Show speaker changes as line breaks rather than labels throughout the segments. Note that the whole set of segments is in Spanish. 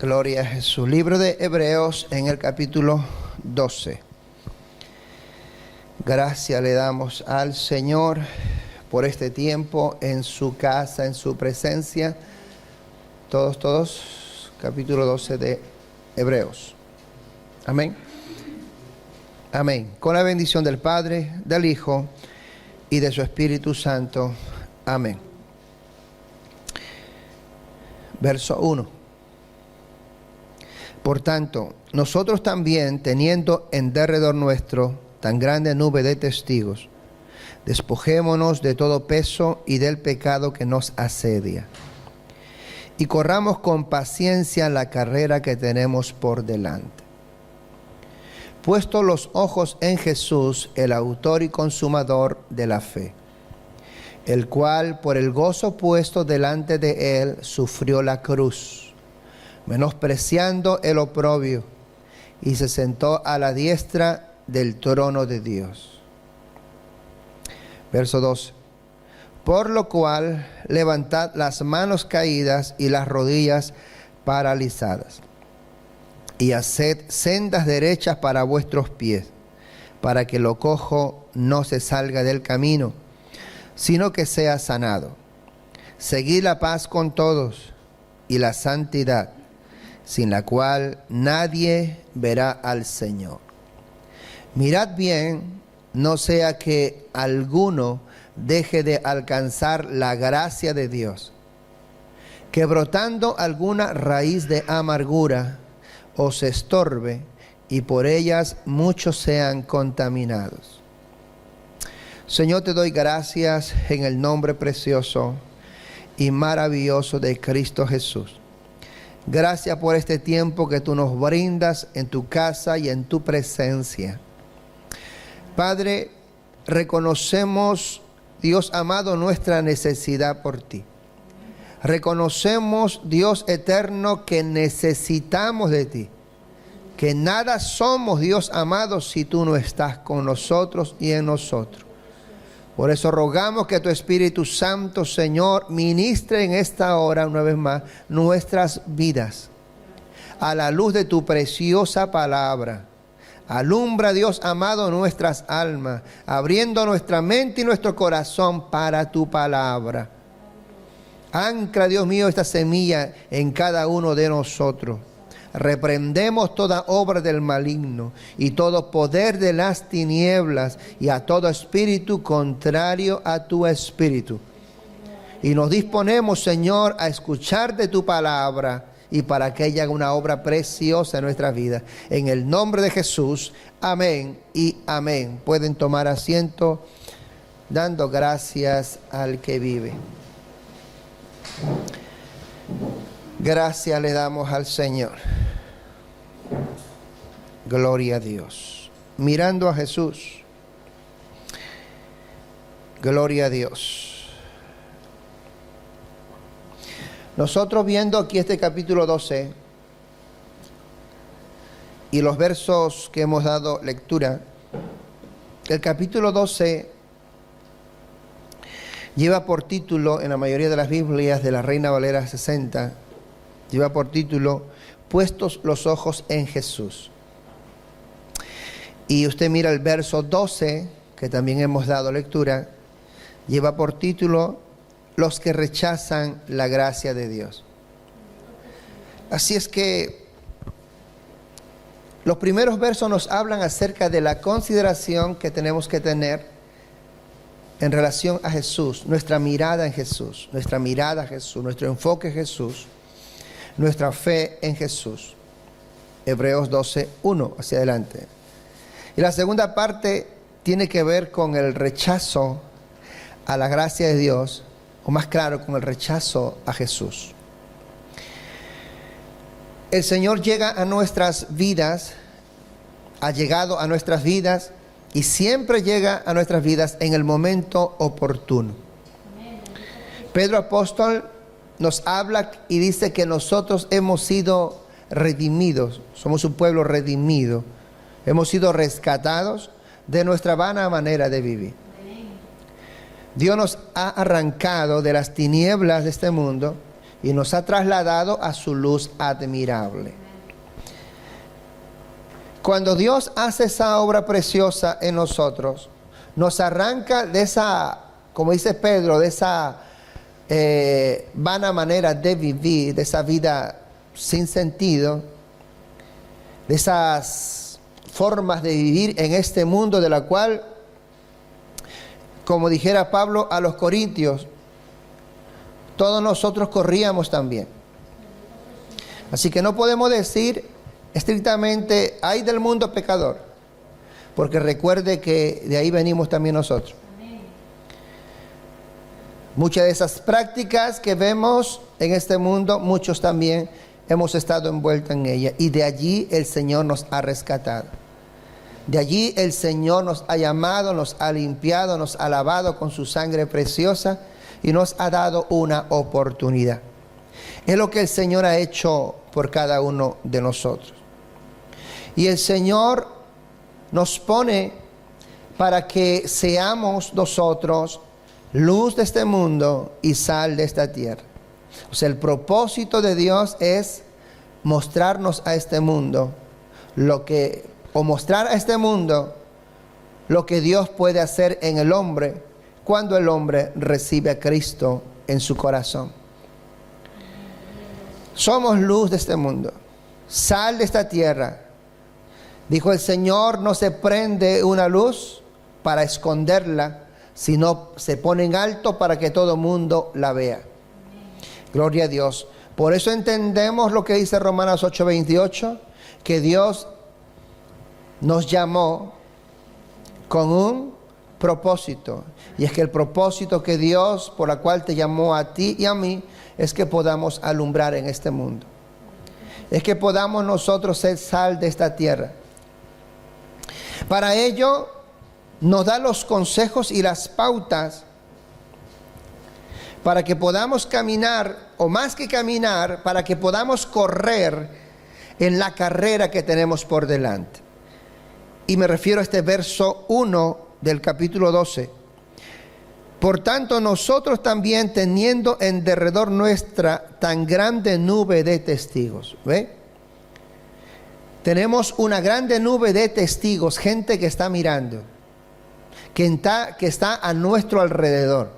Gloria a Jesús. Libro de Hebreos en el capítulo 12. Gracias le damos al Señor por este tiempo en su casa, en su presencia. Todos, capítulo 12 de Hebreos. Amén. Amén. Con la bendición del Padre, del Hijo y de su Espíritu Santo. Amén. Verso 1. Por tanto, nosotros también, teniendo en derredor nuestro tan grande nube de testigos, despojémonos de todo peso y del pecado que nos asedia, y corramos con paciencia la carrera que tenemos por delante. Puesto los ojos en Jesús, el autor y consumador de la fe, el cual por el gozo puesto delante de él sufrió la cruz, menospreciando el oprobio, y se sentó a la diestra del trono de Dios. Verso 12. Por lo cual, levantad las manos caídas y las rodillas paralizadas, y haced sendas derechas para vuestros pies, para que lo cojo no se salga del camino, sino que sea sanado. Seguid la paz con todos y la santidad, sin la cual nadie verá al Señor. Mirad bien, no sea que alguno deje de alcanzar la gracia de Dios, que brotando alguna raíz de amargura os estorbe, y por ellas muchos sean contaminados. Señor, te doy gracias en el nombre precioso y maravilloso de Cristo Jesús. Gracias por este tiempo que tú nos brindas en tu casa y en tu presencia. Padre, reconocemos, Dios amado, nuestra necesidad por ti. Reconocemos, Dios eterno, que necesitamos de ti. Que nada somos, Dios amado, si tú no estás con nosotros y en nosotros. Por eso rogamos que tu Espíritu Santo, Señor, ministre en esta hora, una vez más, nuestras vidas, a la luz de tu preciosa palabra. Alumbra, Dios amado, nuestras almas, abriendo nuestra mente y nuestro corazón para tu palabra. Ancla, Dios mío, esta semilla en cada uno de nosotros. Reprendemos toda obra del maligno y todo poder de las tinieblas y a todo espíritu contrario a tu espíritu. Y nos disponemos, Señor, a escuchar de tu palabra y para que ella haga una obra preciosa en nuestras vidas. En el nombre de Jesús, amén y amén. Pueden tomar asiento dando gracias al que vive. Gracias le damos al Señor. Gloria a Dios. Mirando a Jesús. Gloria a Dios. Nosotros viendo aquí este capítulo 12 y los versos que hemos dado lectura, el capítulo 12 lleva por título, en la mayoría de las Biblias de la Reina Valera 60, lleva por título, puestos los ojos en Jesús. Y usted mira el verso 12, que también hemos dado lectura, lleva por título, los que rechazan la gracia de Dios. Así es que los primeros versos nos hablan acerca de la consideración que tenemos que tener en relación a Jesús, nuestra mirada en Jesús, nuestra mirada a Jesús, nuestro enfoque en Jesús, nuestra fe en Jesús. Hebreos 12, 1, hacia adelante. Y la segunda parte tiene que ver con el rechazo a la gracia de Dios, o más claro, con el rechazo a Jesús. El Señor llega a nuestras vidas, ha llegado a nuestras vidas y siempre llega a nuestras vidas en el momento oportuno. Pedro apóstol nos habla y dice que nosotros hemos sido redimidos, somos un pueblo redimido. Hemos sido rescatados de nuestra vana manera de vivir. Dios nos ha arrancado de las tinieblas de este mundo y nos ha trasladado a su luz admirable. Cuando Dios hace esa obra preciosa en nosotros, nos arranca de esa, como dice Pedro, de esa vana manera de vivir, de esa vida sin sentido, de esas formas de vivir en este mundo de la cual, como dijera Pablo a los Corintios, todos nosotros corríamos también. Así que no podemos decir estrictamente, ay del mundo pecador, porque recuerde que de ahí venimos también nosotros. Muchas de esas prácticas que vemos en este mundo, muchos también hemos estado envueltos en ella, y de allí el Señor nos ha rescatado. De allí el Señor nos ha llamado, nos ha limpiado, nos ha lavado con su sangre preciosa y nos ha dado una oportunidad. Es lo que el Señor ha hecho por cada uno de nosotros. Y el Señor nos pone para que seamos nosotros luz de este mundo y sal de esta tierra. O sea, el propósito de Dios es mostrarnos a este mundo mostrar a este mundo lo que Dios puede hacer en el hombre cuando el hombre recibe a Cristo en su corazón. Somos luz de este mundo, sal de esta tierra. Dijo el Señor, no se prende una luz para esconderla, sino se pone en alto para que todo mundo la vea. Gloria a Dios. Por eso entendemos lo que dice Romanos 8:28, que Dios nos llamó con un propósito. Y es que el propósito que Dios, por la cual te llamó a ti y a mí, es que podamos alumbrar en este mundo. Es que podamos nosotros ser sal de esta tierra. Para ello nos da los consejos y las pautas para que podamos caminar, o más que caminar, para que podamos correr en la carrera que tenemos por delante. Y me refiero a este verso 1 del capítulo 12. Por tanto, nosotros también, teniendo en derredor nuestra tan grande nube de testigos. ¿Ve? Tenemos una grande nube de testigos, gente que está mirando, que está a nuestro alrededor,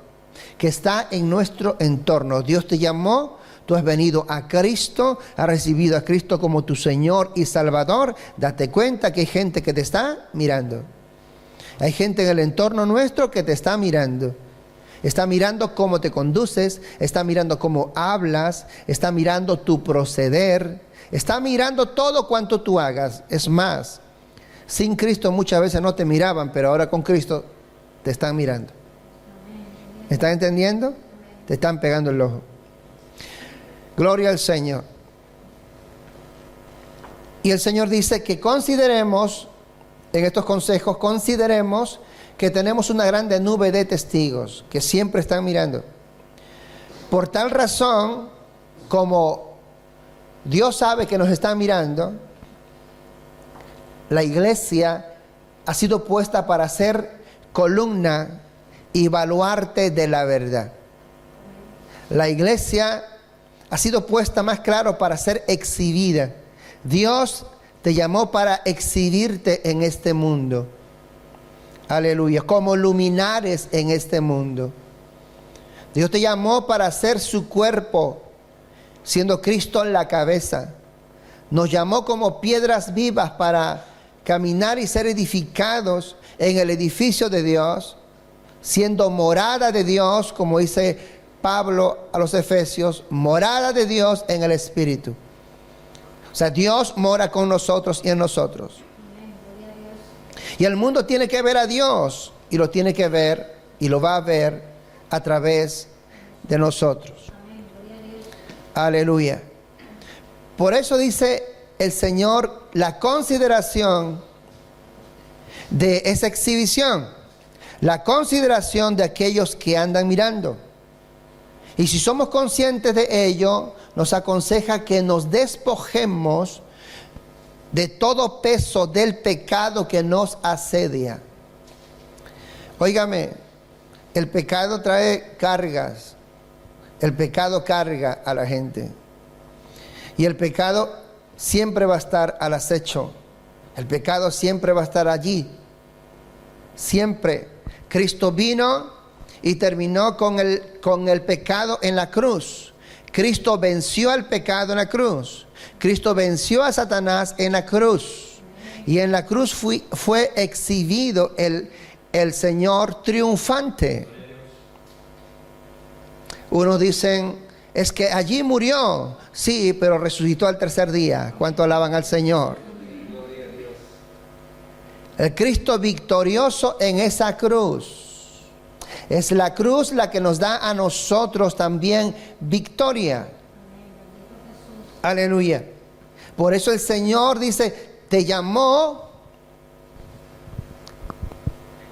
que está en nuestro entorno. Dios te llamó, tú has venido a Cristo, has recibido a Cristo como tu Señor y Salvador. Date cuenta que hay gente que te está mirando. Hay gente en el entorno nuestro que te está mirando. Está mirando cómo te conduces, está mirando cómo hablas, está mirando tu proceder, está mirando todo cuanto tú hagas. Es más, sin Cristo muchas veces no te miraban, pero ahora con Cristo te están mirando. ¿Me están entendiendo? Te están pegando el ojo. Gloria al Señor. Y el Señor dice que consideremos, en estos consejos, consideremos que tenemos una grande nube de testigos que siempre están mirando. Por tal razón, como Dios sabe que nos está mirando, la iglesia ha sido puesta para ser columna y baluarte de la verdad. La iglesia ha sido puesta, más claro, para ser exhibida. Dios te llamó para exhibirte en este mundo. Aleluya, como luminares en este mundo. Dios te llamó para ser su cuerpo, siendo Cristo la cabeza. Nos llamó como piedras vivas para caminar y ser edificados en el edificio de Dios, siendo morada de Dios, como dice Pablo a los Efesios, morada de Dios en el Espíritu. O sea, Dios mora con nosotros y en nosotros. Y el mundo tiene que ver a Dios, y lo tiene que ver y lo va a ver a través de nosotros. Aleluya. Por eso dice el Señor la consideración de esa exhibición, la consideración de aquellos que andan mirando. Y si somos conscientes de ello, nos aconseja que nos despojemos de todo peso del pecado que nos asedia. Óigame, el pecado trae cargas. El pecado carga a la gente. Y el pecado siempre va a estar al acecho. El pecado siempre va a estar allí. Siempre. Cristo vino y terminó con el pecado en la cruz. Cristo venció al pecado en la cruz. Cristo venció a Satanás en la cruz. Y en la cruz fue exhibido el Señor triunfante. Unos dicen, es que allí murió. Sí, pero resucitó al tercer día. ¿Cuánto alaban al Señor? El Cristo victorioso en esa cruz. Es la cruz la que nos da a nosotros también victoria. Aleluya. Por eso el Señor dice, te llamó.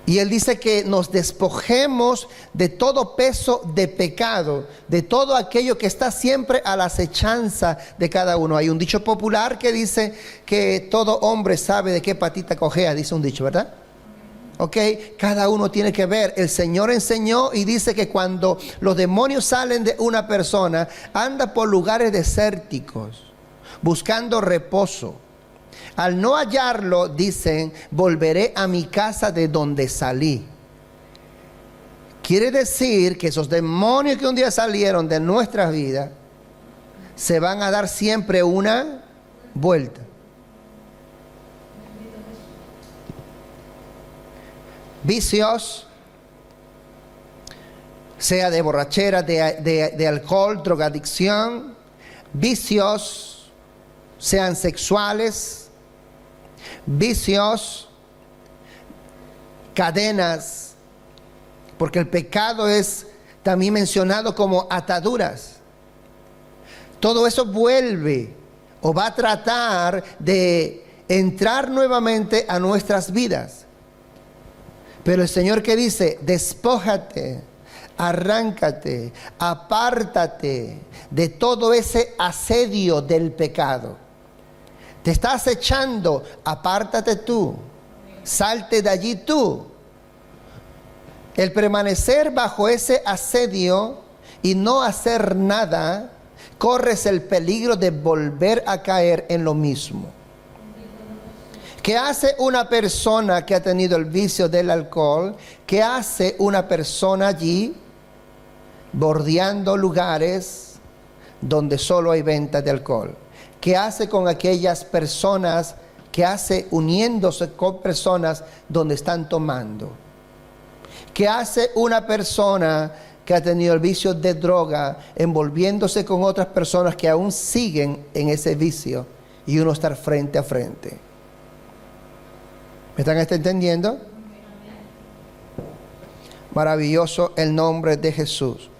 Y Él dice que nos despojemos de todo peso de pecado, de todo aquello que está siempre a la acechanza de cada uno. Hay un dicho popular que dice que todo hombre sabe de qué patita cojea, dice un dicho, ¿verdad? Ok, cada uno tiene que ver. El Señor enseñó y dice que cuando los demonios salen de una persona, anda por lugares desérticos, buscando reposo. Al no hallarlo, dicen, volveré a mi casa de donde salí. Quiere decir que esos demonios que un día salieron de nuestras vidas, se van a dar siempre una vuelta. Vicios, sea de borrachera, de alcohol, drogadicción, vicios, sean sexuales, vicios, cadenas, porque el pecado es también mencionado como ataduras. Todo eso vuelve o va a tratar de entrar nuevamente a nuestras vidas. Pero el Señor que dice, despójate, arráncate, apártate de todo ese asedio del pecado. Te está acechando, apártate tú, salte de allí tú. El permanecer bajo ese asedio y no hacer nada, corres el peligro de volver a caer en lo mismo. ¿Qué hace una persona que ha tenido el vicio del alcohol? ¿Qué hace una persona allí bordeando lugares donde solo hay venta de alcohol? ¿Qué hace con aquellas personas? ¿Qué hace uniéndose con personas donde están tomando? ¿Qué hace una persona que ha tenido el vicio de droga envolviéndose con otras personas que aún siguen en ese vicio y uno estar frente a frente? ¿Me están entendiendo? Maravilloso el nombre de Jesús.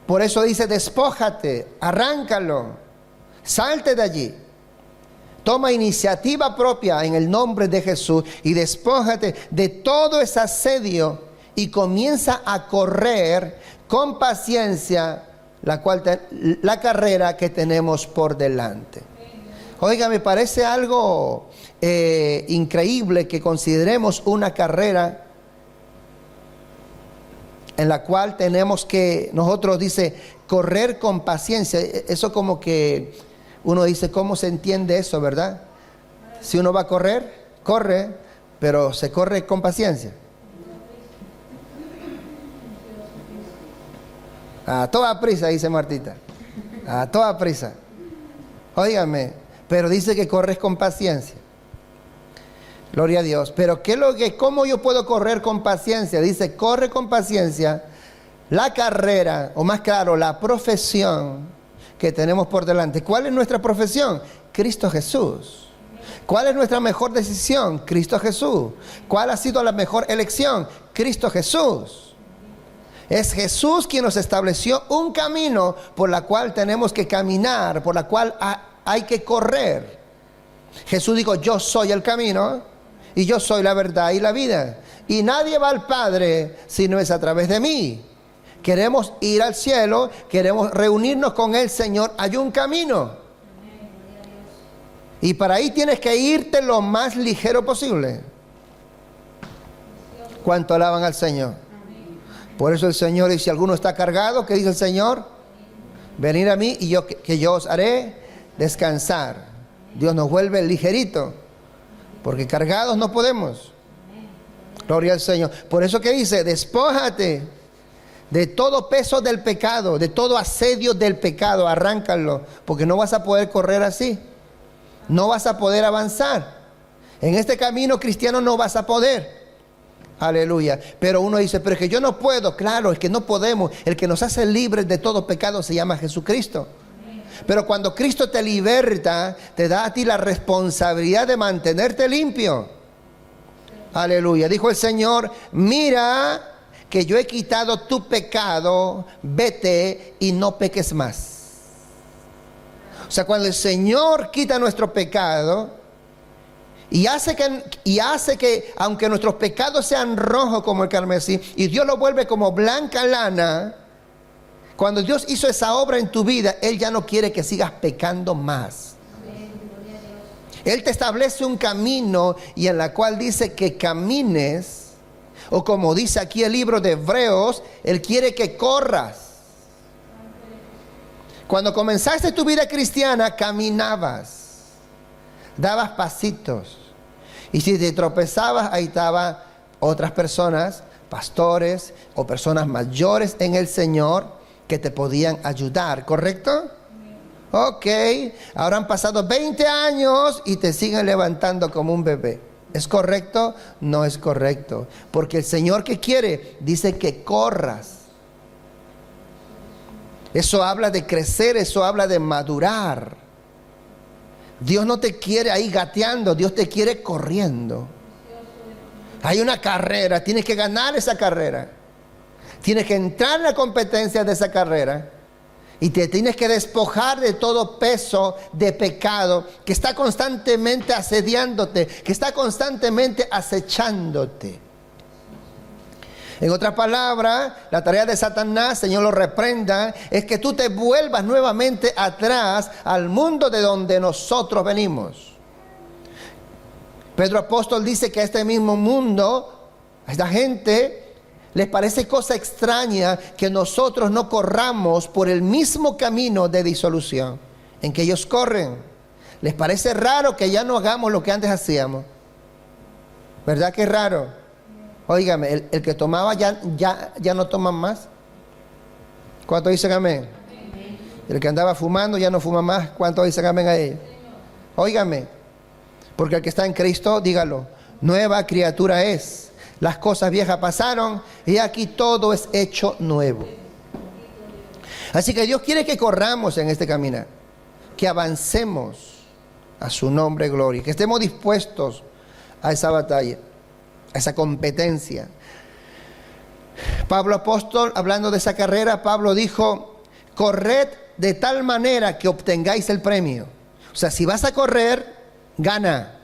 Por eso dice, despójate, arráncalo. Salte de allí. Toma iniciativa propia en el nombre de Jesús y despójate de todo ese asedio y comienza a correr con paciencia la carrera que tenemos por delante. Oiga, me parece algo increíble que consideremos una carrera en la cual tenemos que, nosotros dice, correr con paciencia. Eso como que uno dice, ¿cómo se entiende eso, verdad? Si uno va a correr, corre, pero se corre con paciencia. A toda prisa, dice Martita. A toda prisa. Óigame, pero dice que corres con paciencia. Gloria a Dios. Pero ¿cómo yo puedo correr con paciencia? Dice, corre con paciencia la carrera, o más claro, la profesión que tenemos por delante. ¿Cuál es nuestra profesión? Cristo Jesús. ¿Cuál es nuestra mejor decisión? Cristo Jesús. ¿Cuál ha sido la mejor elección? Cristo Jesús. Es Jesús quien nos estableció un camino por la cual tenemos que caminar, por la cual hay que correr. Jesús dijo, yo soy el camino y yo soy la verdad y la vida. Y nadie va al Padre si no es a través de mí. Queremos ir al cielo, queremos reunirnos con el Señor. Hay un camino. Y para ahí tienes que irte lo más ligero posible. ¿Cuánto alaban al Señor? Por eso el Señor dice, si alguno está cargado, ¿qué dice el Señor? Venid a mí y yo os haré descansar. Dios nos vuelve ligerito, porque cargados no podemos. Gloria al Señor. Por eso que dice, despójate de todo peso del pecado, de todo asedio del pecado, arráncalo, porque no vas a poder correr así. No vas a poder avanzar. En este camino cristiano no vas a poder. Aleluya. Pero uno dice, pero es que yo no puedo. Claro, es que no podemos. El que nos hace libres de todo pecado se llama Jesucristo. Pero cuando Cristo te liberta, te da a ti la responsabilidad de mantenerte limpio. Aleluya. Dijo el Señor, mira que yo he quitado tu pecado, vete y no peques más. O sea, cuando el Señor quita nuestro pecado y hace que aunque nuestros pecados sean rojos como el carmesí y Dios lo vuelve como blanca lana, cuando Dios hizo esa obra en tu vida, Él ya no quiere que sigas pecando más. Él te establece un camino y en la cual dice que camines, o como dice aquí el libro de Hebreos, Él quiere que corras. Cuando comenzaste tu vida cristiana, caminabas, dabas pasitos. Y si te tropezabas, ahí estaban otras personas, pastores o personas mayores en el Señor que te podían ayudar, ¿correcto? Ok, ahora han pasado 20 años y te siguen levantando como un bebé. ¿Es correcto? No es correcto. Porque el Señor que quiere, dice que corras. Eso habla de crecer, eso habla de madurar. Dios no te quiere ahí gateando, Dios te quiere corriendo. Hay una carrera, tienes que ganar esa carrera. Tienes que entrar en la competencia de esa carrera. Y te tienes que despojar de todo peso de pecado que está constantemente asediándote, que está constantemente acechándote. En otras palabras, la tarea de Satanás, Señor lo reprenda, es que tú te vuelvas nuevamente atrás al mundo de donde nosotros venimos. Pedro Apóstol dice que a este mismo mundo, a esta gente, les parece cosa extraña que nosotros no corramos por el mismo camino de disolución en que ellos corren. Les parece raro que ya no hagamos lo que antes hacíamos. ¿Verdad que es raro? Óigame, el que tomaba ya no toma más. ¿Cuántos dicen amén? El que andaba fumando ya no fuma más. ¿Cuántos dicen amén a ellos? Óigame, porque el que está en Cristo, dígalo, nueva criatura es. Las cosas viejas pasaron y aquí todo es hecho nuevo. Así que Dios quiere que corramos en este caminar, que avancemos a su nombre, gloria, que estemos dispuestos a esa batalla, a esa competencia. Pablo apóstol, hablando de esa carrera, Pablo dijo, corred de tal manera que obtengáis el premio. O sea, si vas a correr, gana.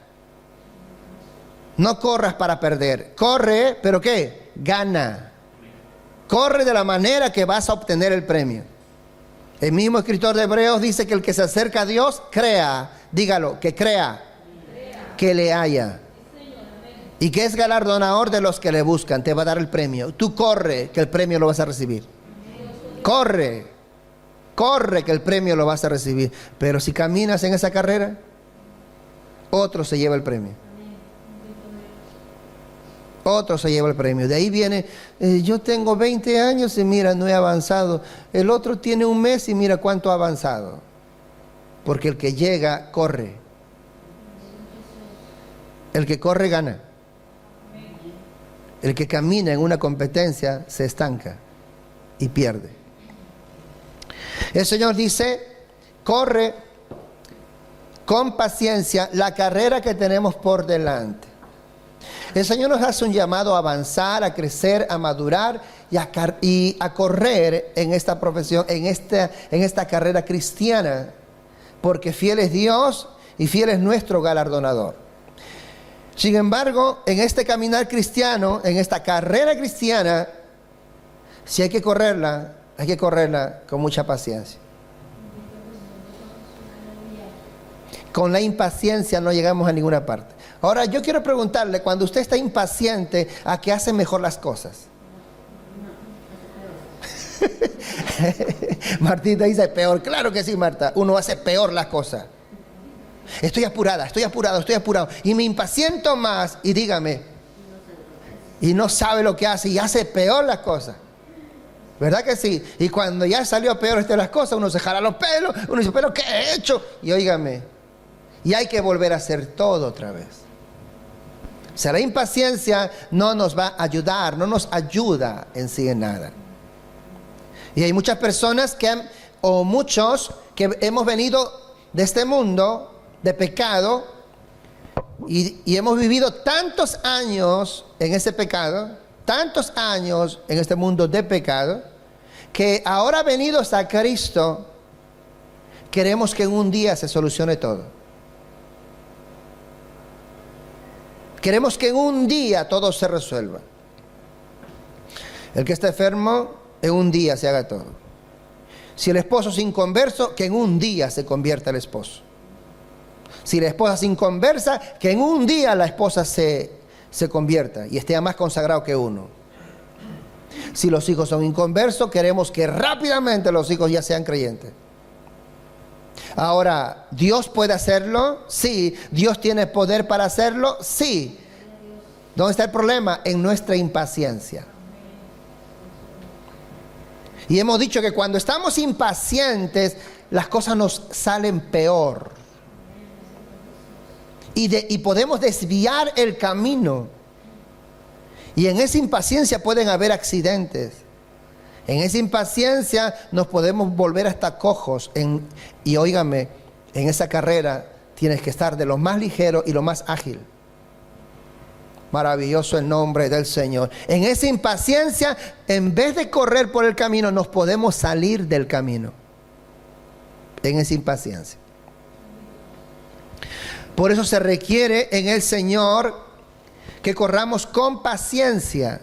No corras para perder. Corre, ¿pero qué? Gana. Corre de la manera que vas a obtener el premio. El mismo escritor de Hebreos dice que el que se acerca a Dios, crea. Dígalo, que crea. Que le haya. Y que es galardonador de los que le buscan. Te va a dar el premio. Tú corre, que el premio lo vas a recibir. Corre. Corre, que el premio lo vas a recibir. Pero si caminas en esa carrera, otro se lleva el premio. Otro se lleva el premio. De ahí viene, yo tengo 20 años y mira, no he avanzado. El otro tiene un mes y mira cuánto ha avanzado. Porque el que llega, corre. El que corre, gana. El que camina en una competencia, se estanca y pierde. El Señor dice, corre con paciencia la carrera que tenemos por delante. El Señor nos hace un llamado a avanzar, a crecer, a madurar y a correr en esta profesión, en esta carrera cristiana, porque fiel es Dios y fiel es nuestro galardonador. Sin embargo, en este caminar cristiano, en esta carrera cristiana, Si hay que correrla con mucha paciencia. Con la impaciencia no llegamos a ninguna parte. Ahora yo quiero preguntarle, cuando usted está impaciente, ¿a qué hace mejor las cosas? Martita dice peor. Claro que sí, Marta. Uno hace peor las cosas. Estoy apurada, estoy apurado. Y me impaciento más y dígame. Y no sabe lo que hace y hace peor las cosas. ¿Verdad que sí? Y cuando ya salió peor las cosas, uno se jala los pelos. Uno dice, ¿pero qué he hecho? Y óigame. Y hay que volver a hacer todo otra vez. O sea, la impaciencia no nos va a ayudar, no nos ayuda en sí en nada. Y hay muchas personas muchos que hemos venido de este mundo de pecado y hemos vivido tantos años en ese pecado, tantos años en este mundo de pecado, que ahora venidos a Cristo, queremos que en un día se solucione todo. Queremos que en un día todo se resuelva. El que está enfermo, en un día se haga todo. Si el esposo es inconverso, que en un día se convierta el esposo. Si la esposa es inconversa, que en un día la esposa se convierta y esté más consagrado que uno. Si los hijos son inconversos, queremos que rápidamente los hijos ya sean creyentes. Ahora, ¿Dios puede hacerlo? Sí. ¿Dios tiene poder para hacerlo? Sí. ¿Dónde está el problema? En nuestra impaciencia. Y hemos dicho que cuando estamos impacientes, las cosas nos salen peor. Y podemos desviar el camino. Y en esa impaciencia pueden haber accidentes. En esa impaciencia nos podemos volver hasta cojos. Y óigame, en esa carrera tienes que estar de lo más ligero y lo más ágil. Maravilloso el nombre del Señor. En esa impaciencia, en vez de correr por el camino, nos podemos salir del camino. En esa impaciencia. Por eso se requiere en el Señor que corramos con paciencia.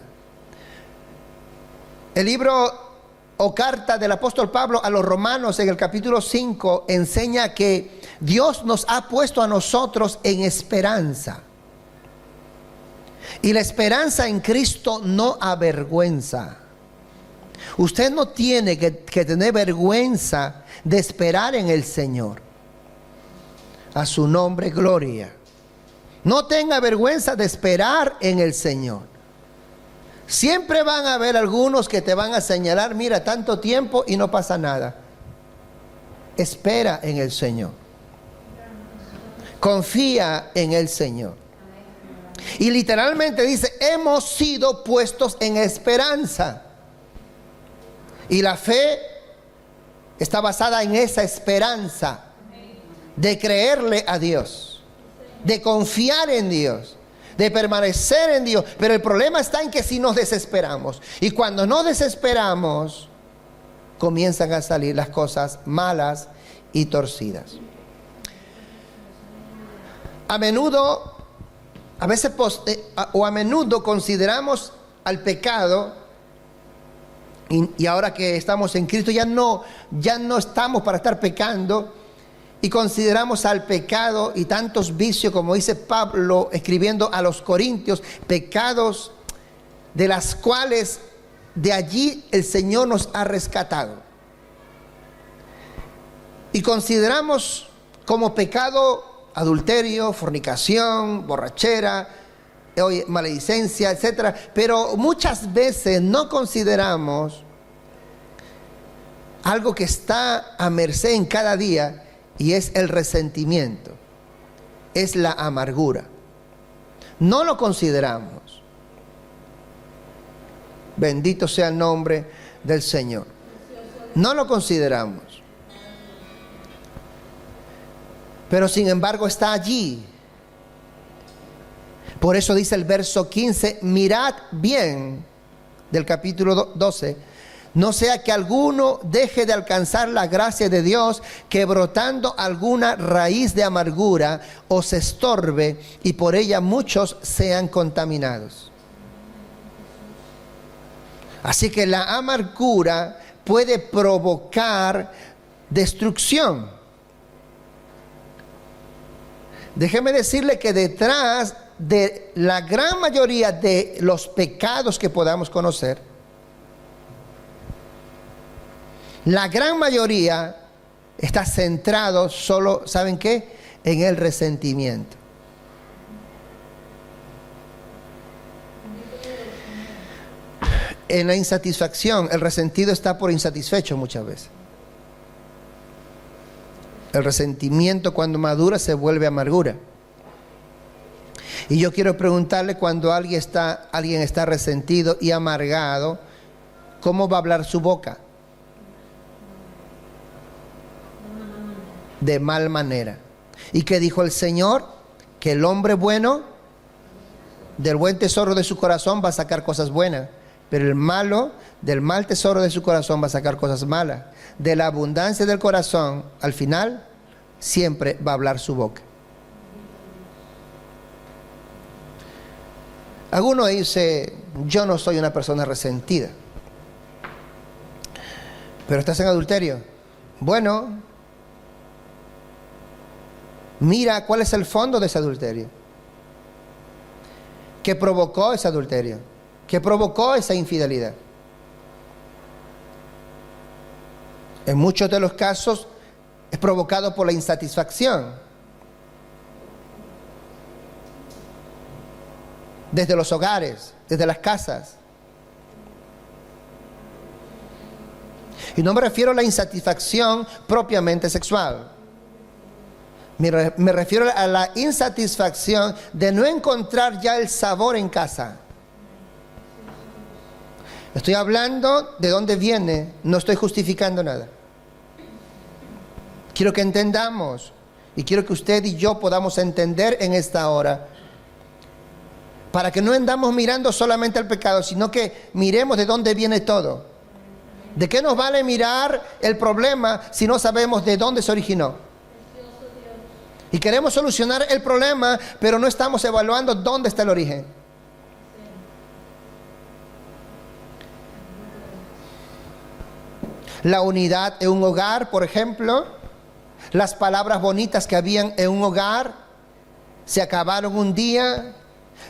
El libro o carta del apóstol Pablo a los romanos en el capítulo 5 enseña que Dios nos ha puesto a nosotros en esperanza. Y la esperanza en Cristo no avergüenza. Usted no tiene que tener vergüenza de esperar en el Señor. A su nombre, gloria. No tenga vergüenza de esperar en el Señor. Siempre van a haber algunos que te van a señalar, mira, tanto tiempo y no pasa nada. Espera en el Señor. Confía en el Señor. Y literalmente dice, hemos sido puestos en esperanza. Y la fe está basada en esa esperanza de creerle a Dios, de confiar en Dios, de permanecer en Dios. Pero el problema está en que si nos desesperamos, y cuando nos desesperamos, comienzan a salir las cosas malas y torcidas. A menudo consideramos al pecado, y ahora que estamos en Cristo ya no estamos para estar pecando, y consideramos al pecado y tantos vicios, como dice Pablo escribiendo a los Corintios, pecados de las cuales de allí el Señor nos ha rescatado. Y consideramos como pecado adulterio, fornicación, borrachera, maledicencia, etc. Pero muchas veces no consideramos algo que está a merced en cada día, y es el resentimiento, es la amargura. No lo consideramos. Bendito sea el nombre del Señor. No lo consideramos. Pero sin embargo está allí. Por eso dice el verso 15, mirad bien, del capítulo 12, no sea que alguno deje de alcanzar la gracia de Dios, que brotando alguna raíz de amargura os estorbe, y por ella muchos sean contaminados. Así que la amargura puede provocar destrucción. Déjeme decirle que detrás de la gran mayoría de los pecados que podamos conocer, la gran mayoría está centrado solo, ¿saben qué? En el resentimiento. En la insatisfacción, el resentido está por insatisfecho muchas veces. El resentimiento cuando madura se vuelve amargura. Y yo quiero preguntarle, cuando alguien está resentido y amargado, ¿cómo va a hablar su boca? De mal manera. ¿Y qué dijo el Señor? Que el hombre bueno, del buen tesoro de su corazón va a sacar cosas buenas, pero el malo, del mal tesoro de su corazón va a sacar cosas malas. De la abundancia del corazón, al final, siempre va a hablar su boca. Algunos dicen, yo no soy una persona resentida, pero estás en adulterio. Bueno, mira cuál es el fondo de ese adulterio. ¿Qué provocó ese adulterio? ¿Qué provocó esa infidelidad? En muchos de los casos es provocado por la insatisfacción. Desde los hogares, desde las casas. Y no me refiero a la insatisfacción propiamente sexual. Me refiero a la insatisfacción de no encontrar ya el sabor en casa. Estoy hablando de dónde viene, no estoy justificando nada. Quiero que entendamos, y quiero que usted y yo podamos entender en esta hora, para que no andamos mirando solamente el pecado, sino que miremos de dónde viene todo. ¿De qué nos vale mirar el problema si no sabemos de dónde se originó? Y queremos solucionar el problema, pero no estamos evaluando dónde está el origen. La unidad en un hogar, por ejemplo, las palabras bonitas que habían en un hogar se acabaron un día.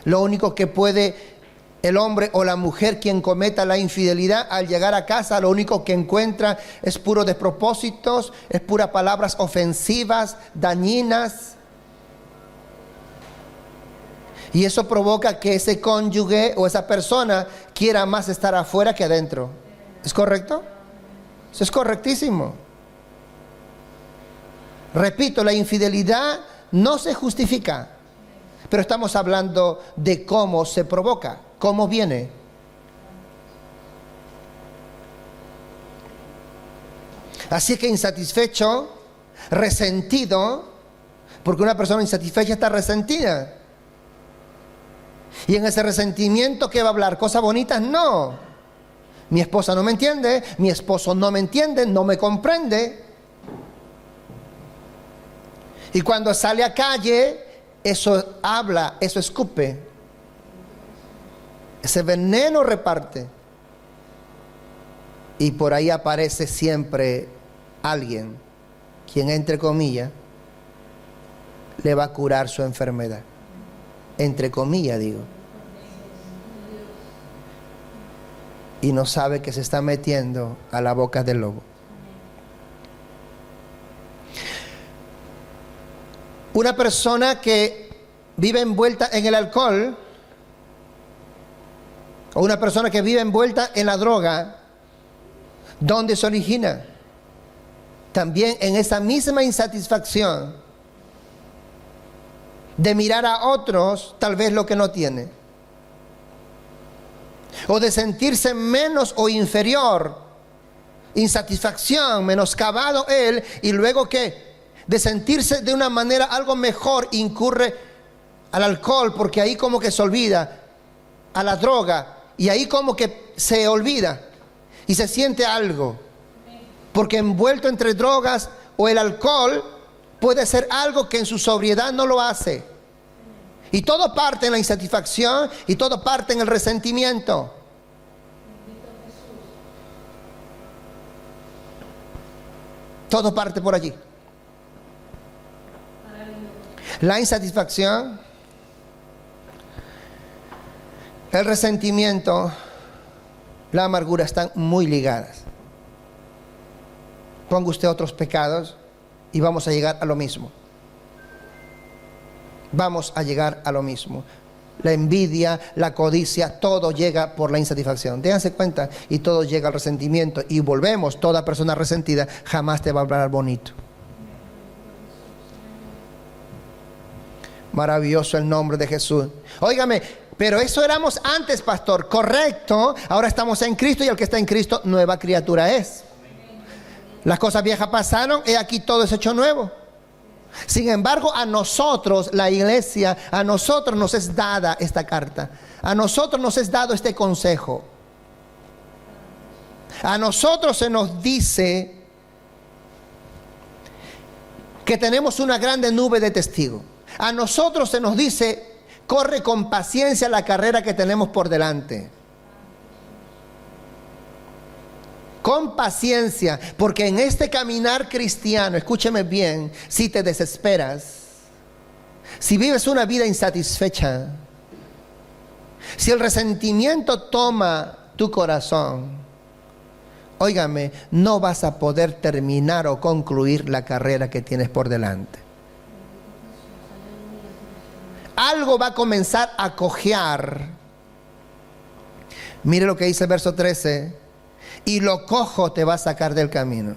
Lo único que puede el hombre o la mujer quien cometa la infidelidad, al llegar a casa, lo único que encuentra es puros despropósitos, es puras palabras ofensivas, dañinas. Y eso provoca que ese cónyuge o esa persona quiera más estar afuera que adentro. ¿Es correcto? Eso es correctísimo. Repito, la infidelidad no se justifica, pero estamos hablando de cómo se provoca, cómo viene. Así que insatisfecho, resentido, porque una persona insatisfecha está resentida. Y en ese resentimiento, ¿qué va a hablar? ¿Cosas bonitas? No. Mi esposa no me entiende, mi esposo no me entiende, no me comprende. Y cuando sale a calle, eso habla, eso escupe. Ese veneno reparte. Y por ahí aparece siempre alguien quien, entre comillas, le va a curar su enfermedad. Entre comillas, digo. Y no sabe que se está metiendo a la boca del lobo. Una persona que vive envuelta en el alcohol, o una persona que vive envuelta en la droga, ¿dónde se origina? También en esa misma insatisfacción de mirar a otros tal vez lo que no tiene, o de sentirse menos o inferior, insatisfacción, menoscabado él, y luego que de sentirse de una manera algo mejor incurre al alcohol, porque ahí como que se olvida, a la droga, y ahí como que se olvida y se siente algo, porque envuelto entre drogas o el alcohol puede ser algo que en su sobriedad no lo hace. Y todo parte en la insatisfacción y todo parte en el resentimiento. Todo parte por allí. La insatisfacción, el resentimiento, la amargura están muy ligadas. Ponga usted otros pecados y vamos a llegar a lo mismo. Vamos a llegar a lo mismo. La envidia, la codicia, todo llega por la insatisfacción. Déjense cuenta, y todo llega al resentimiento. Y volvemos, toda persona resentida jamás te va a hablar bonito. Maravilloso el nombre de Jesús. Óigame, pero eso éramos antes, pastor. Correcto. Ahora estamos en Cristo y el que está en Cristo, nueva criatura es. Las cosas viejas pasaron, he aquí todo es hecho nuevo. Sin embargo, a nosotros, la iglesia, a nosotros nos es dada esta carta. A nosotros nos es dado este consejo. A nosotros se nos dice que tenemos una grande nube de testigos. A nosotros se nos dice, corre con paciencia la carrera que tenemos por delante. Con paciencia, porque en este caminar cristiano, escúcheme bien, si te desesperas, si vives una vida insatisfecha, si el resentimiento toma tu corazón, óigame, no vas a poder terminar o concluir la carrera que tienes por delante. Algo va a comenzar a cojear. Mire lo que dice el verso 13. Y lo cojo te va a sacar del camino.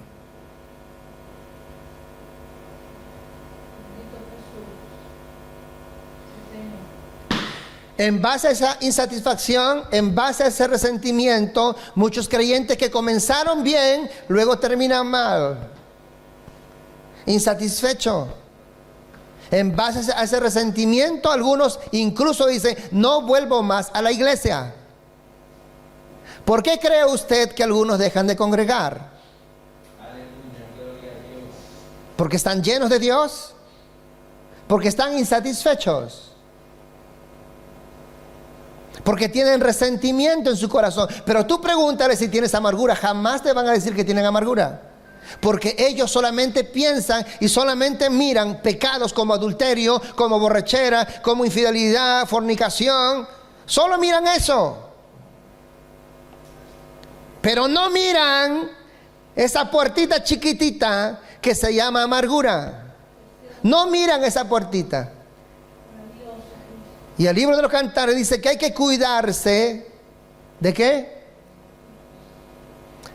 En base a esa insatisfacción, en base a ese resentimiento, muchos creyentes que comenzaron bien, luego terminan mal, insatisfechos. En base a ese resentimiento, algunos incluso dicen, no vuelvo más a la iglesia. ¿Por qué cree usted que algunos dejan de congregar? ¿Porque están llenos de Dios? ¿Porque están insatisfechos? Porque tienen resentimiento en su corazón. Pero tú pregúntale si tienes amargura, jamás te van a decir que tienen amargura. Porque ellos solamente piensan y solamente miran pecados como adulterio, como borrachera, como infidelidad, fornicación. Solo miran eso. Pero no miran esa puertita chiquitita que se llama amargura. No miran esa puertita. Y el libro de los Cantares dice que hay que cuidarse. ¿De qué?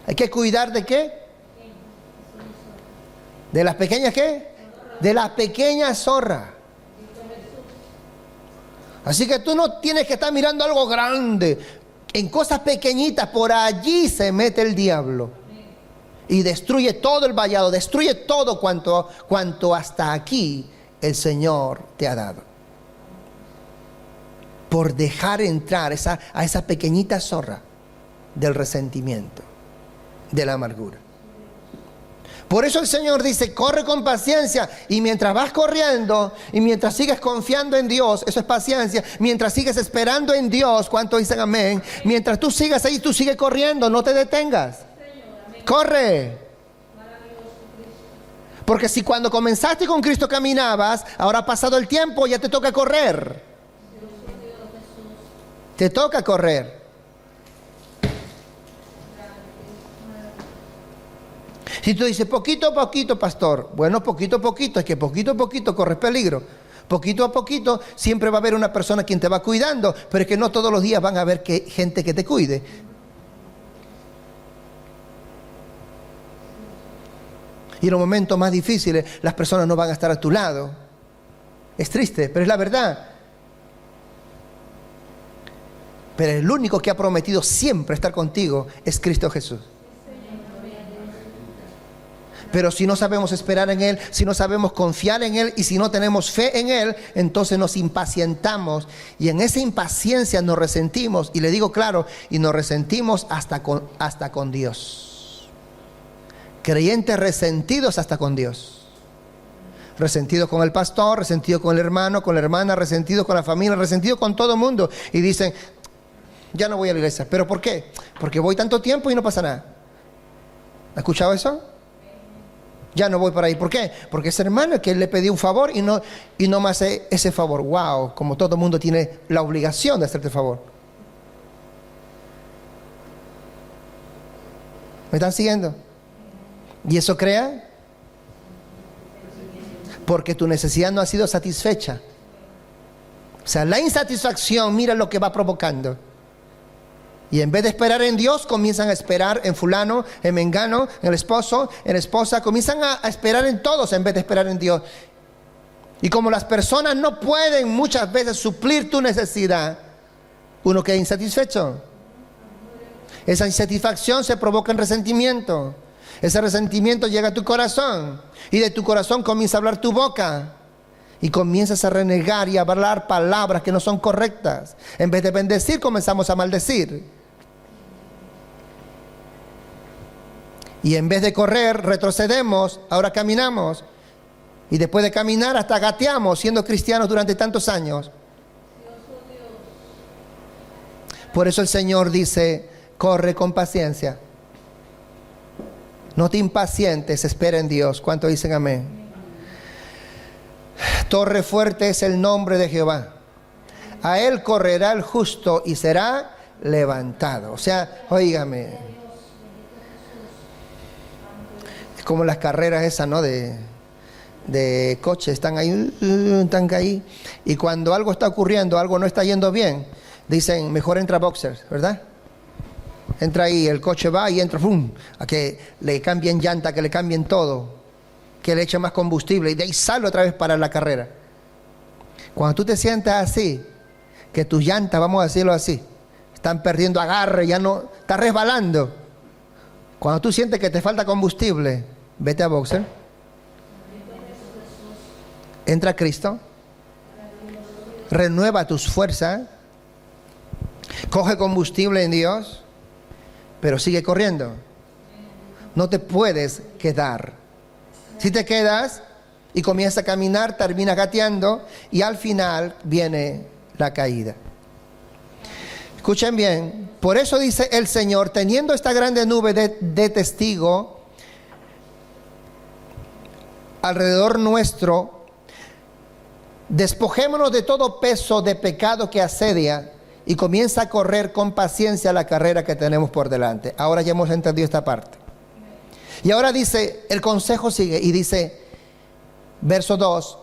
¿Hay que cuidar de qué? ¿De las pequeñas qué? De las pequeñas zorras. Así que tú no tienes que estar mirando algo grande. En cosas pequeñitas, por allí se mete el diablo y destruye todo el vallado, destruye todo cuanto hasta aquí el Señor te ha dado. Por dejar entrar a esa pequeñita zorra del resentimiento, de la amargura. Por eso el Señor dice, corre con paciencia. Y mientras vas corriendo y mientras sigues confiando en Dios, eso es paciencia. Mientras sigues esperando en Dios, ¿cuántos dicen amén? Mientras tú sigas ahí, tú sigues corriendo, no te detengas. Corre. Porque si cuando comenzaste con Cristo caminabas, ahora ha pasado el tiempo, ya te toca correr. Te toca correr. Si tú dices, poquito a poquito, pastor. Bueno, poquito a poquito, es que poquito a poquito corres peligro. Poquito a poquito siempre va a haber una persona quien te va cuidando, pero es que no todos los días van a haber gente que te cuide. Y en los momentos más difíciles, las personas no van a estar a tu lado. Es triste, pero es la verdad. Pero el único que ha prometido siempre estar contigo es Cristo Jesús. Pero si no sabemos esperar en Él, si no sabemos confiar en Él y si no tenemos fe en Él, entonces nos impacientamos y en esa impaciencia nos resentimos. Y le digo claro, y nos resentimos hasta con Dios. Creyentes resentidos hasta con Dios. Resentidos con el pastor, resentidos con el hermano, con la hermana, resentidos con la familia, resentidos con todo el mundo. Y dicen, ya no voy a la iglesia. ¿Pero por qué? Porque voy tanto tiempo y no pasa nada. ¿Ha escuchado eso? Ya no voy por ahí. ¿Por qué? Porque ese hermano que le pedí un favor y no me hace ese favor. Wow, como todo mundo tiene la obligación de hacerte favor. ¿Me están siguiendo? ¿Y eso crea? Porque tu necesidad no ha sido satisfecha. O sea, la insatisfacción, mira lo que va provocando. Y en vez de esperar en Dios, comienzan a esperar en fulano, en mengano, en el esposo, en la esposa. Comienzan a esperar en todos en vez de esperar en Dios. Y como las personas no pueden muchas veces suplir tu necesidad, uno queda insatisfecho. Esa insatisfacción se provoca en resentimiento. Ese resentimiento llega a tu corazón. Y de tu corazón comienza a hablar tu boca. Y comienzas a renegar y a hablar palabras que no son correctas. En vez de bendecir, comenzamos a maldecir. Y en vez de correr, retrocedemos, ahora caminamos. Y después de caminar, hasta gateamos, siendo cristianos durante tantos años. Por eso el Señor dice, corre con paciencia. No te impacientes, espera en Dios. ¿Cuántos dicen amén? Torre fuerte es el nombre de Jehová. A él correrá el justo y será levantado. O sea, óigame. Es como las carreras esas, ¿no? De coches, están ahí. Y cuando algo está ocurriendo, algo no está yendo bien, dicen, mejor entra boxers, ¿verdad? Entra ahí, el coche va y entra, ¡fum!, a que le cambien llanta, que le cambien todo, que le echen más combustible y de ahí sale otra vez para la carrera. Cuando tú te sientas así, que tus llantas, vamos a decirlo así, están perdiendo agarre, ya no, está resbalando. Cuando tú sientes que te falta combustible, vete a boxer. Entra a Cristo. Renueva tus fuerzas. Coge combustible en Dios. Pero sigue corriendo. No te puedes quedar. Si te quedas y comienzas a caminar, terminas gateando y al final viene la caída. Escuchen bien. Por eso dice el Señor, teniendo esta grande nube de testigo alrededor nuestro, despojémonos de todo peso de pecado que asedia y comienza a correr con paciencia la carrera que tenemos por delante. Ahora ya hemos entendido esta parte. Y ahora dice, el consejo sigue y dice, verso 2,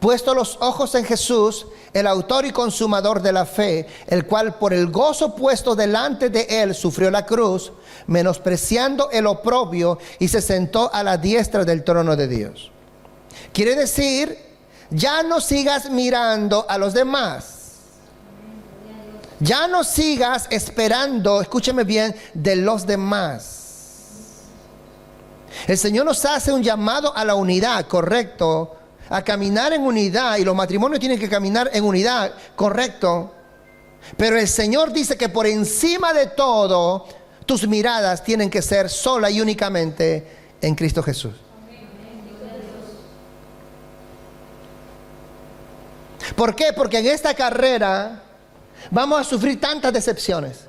puesto los ojos en Jesús, el autor y consumador de la fe, el cual por el gozo puesto delante de él sufrió la cruz, menospreciando el oprobio, y se sentó a la diestra del trono de Dios. Quiere decir, ya no sigas mirando a los demás. Ya no sigas esperando, escúcheme bien, de los demás. El Señor nos hace un llamado a la unidad, correcto, a caminar en unidad, y los matrimonios tienen que caminar en unidad, correcto. Pero el Señor dice que por encima de todo, tus miradas tienen que ser sola y únicamente en Cristo Jesús. ¿Por qué? Porque en esta carrera vamos a sufrir tantas decepciones.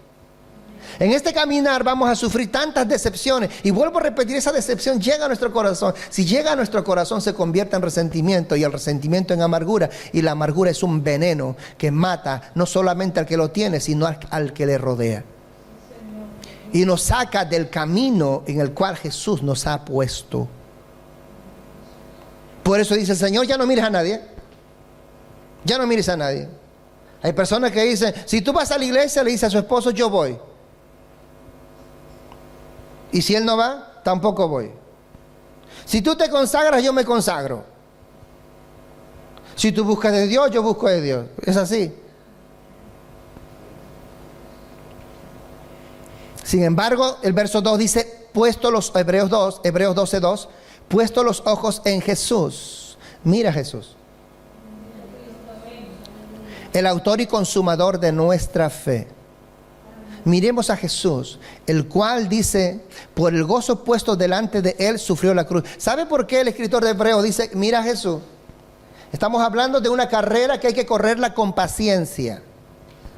En este caminar vamos a sufrir tantas decepciones. Y vuelvo a repetir, esa decepción llega a nuestro corazón. Si llega a nuestro corazón, se convierte en resentimiento, y el resentimiento en amargura. Y la amargura es un veneno que mata no solamente al que lo tiene, sino al que le rodea. Y nos saca del camino en el cual Jesús nos ha puesto. Por eso dice el Señor, ya no mires a nadie. Ya no mires a nadie. Hay personas que dicen, si tú vas a la iglesia, le dice a su esposo, yo voy. Y si él no va, tampoco voy. Si tú te consagras, yo me consagro. Si tú buscas de Dios, yo busco de Dios. Es así. Sin embargo, el verso 2 dice, Hebreos 12:2, puesto los ojos en Jesús. Mira a Jesús, el autor y consumador de nuestra fe. Miremos a Jesús, el cual dice, por el gozo puesto delante de él, sufrió la cruz. ¿Sabe por qué el escritor de Hebreos dice, mira a Jesús? Estamos hablando de una carrera que hay que correrla con paciencia.